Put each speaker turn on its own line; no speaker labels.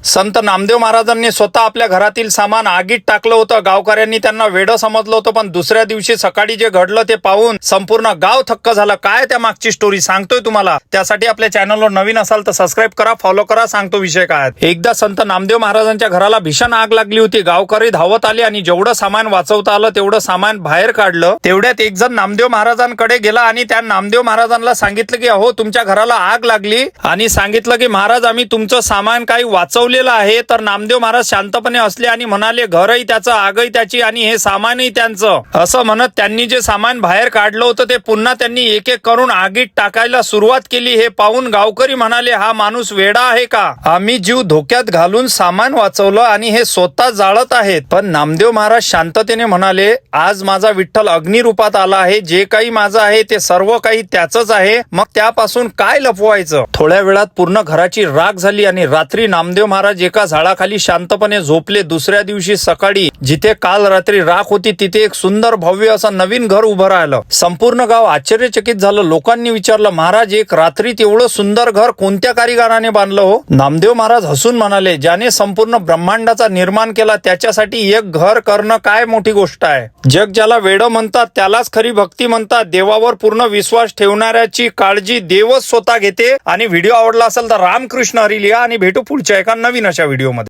संत नामदेव महाराजांनी स्वतः आपल्या घरातील सामान आगीत टाकलं होतं। गावकऱ्यांनी त्यांना वेडं समजलं होतं, पण दुसऱ्या दिवशी सकाळी जे घडलं ते पाहून संपूर्ण गाव थक्क झालं। काय त्या मागची स्टोरी सांगतोय तुम्हाला। त्यासाठी आपल्या चॅनलवर नवीन असाल तर सबस्क्राईब करा, फॉलो करा, सांगतो विषय काय। एकदा संत नामदेव महाराजांच्या घराला भीषण आग लागली होती। गावकरी धावत आले आणि जेवढं सामान वाचवता आलं तेवढं सामान बाहेर काढलं। तेवढ्यात एक जण नामदेव महाराजांकडे गेला आणि त्या नामदेव महाराजांना सांगितलं की अहो, तुमच्या घराला आग लागली आणि सांगितलं की महाराज आम्ही तुमचं सामान काही वाचवलेलं आहे। तर नामदेव महाराज शांतपणे असले आणि म्हणाले, घरही त्याचं, आगही त्याची आणि हे सामानही त्यांचं। असं म्हणत त्यांनी जे सामान बाहेर काढलं होतं ते पुन्हा त्यांनी एक एक करून आगीत टाकायला सुरुवात केली। हे पाहून गावकरी म्हणाले, हा माणूस वेडा आहे का? आम्ही जीव धोक्यात घालून सामान वाचवलं आणि हे स्वतः जाळत आहेत। पण नामदेव महाराज शांततेने म्हणाले, आज माझा विठ्ठल अग्निरूपात आला आहे। जे काही माझं आहे ते सर्व काही त्याचंच आहे, मग त्यापासून काय लपवायचं। थोड्या वेळात पूर्ण घराची राख झाली आणि रात्री नामदेव महाराज एका झाडाखाली शांतपणे झोपले। दुसऱ्या दिवशी सकाळी जिथे काल रात्री राख होती तिथे एक सुंदर भव्य असं नवीन घर उभं राहिलं। संपूर्ण गाव आश्चर्यचकित झालं। लोकांनी विचारलं, महाराज एक रात्रीत एवढं सुंदर घर कोणत्या कारिगराने बांधलं हो? नामदेव महाराज हसून म्हणाले, ज्याने संपूर्ण ब्रह्मांडाचा निर्माण केला त्याच्यासाठी एक घर करणं काय मोठी गोष्ट आहे। जग ज्याला वेडं म्हणतात त्यालाच खरी भक्ती म्हणतात। देवावर पूर्ण विश्वास ठेवणाऱ्याची काळजी देवच स्वतः घेते। आणि व्हिडिओ आवडला असेल तर रामकृष्ण हरी लिहा आणि भेटू पुढच्या एका नवीन अशा व्हिडिओमध्ये।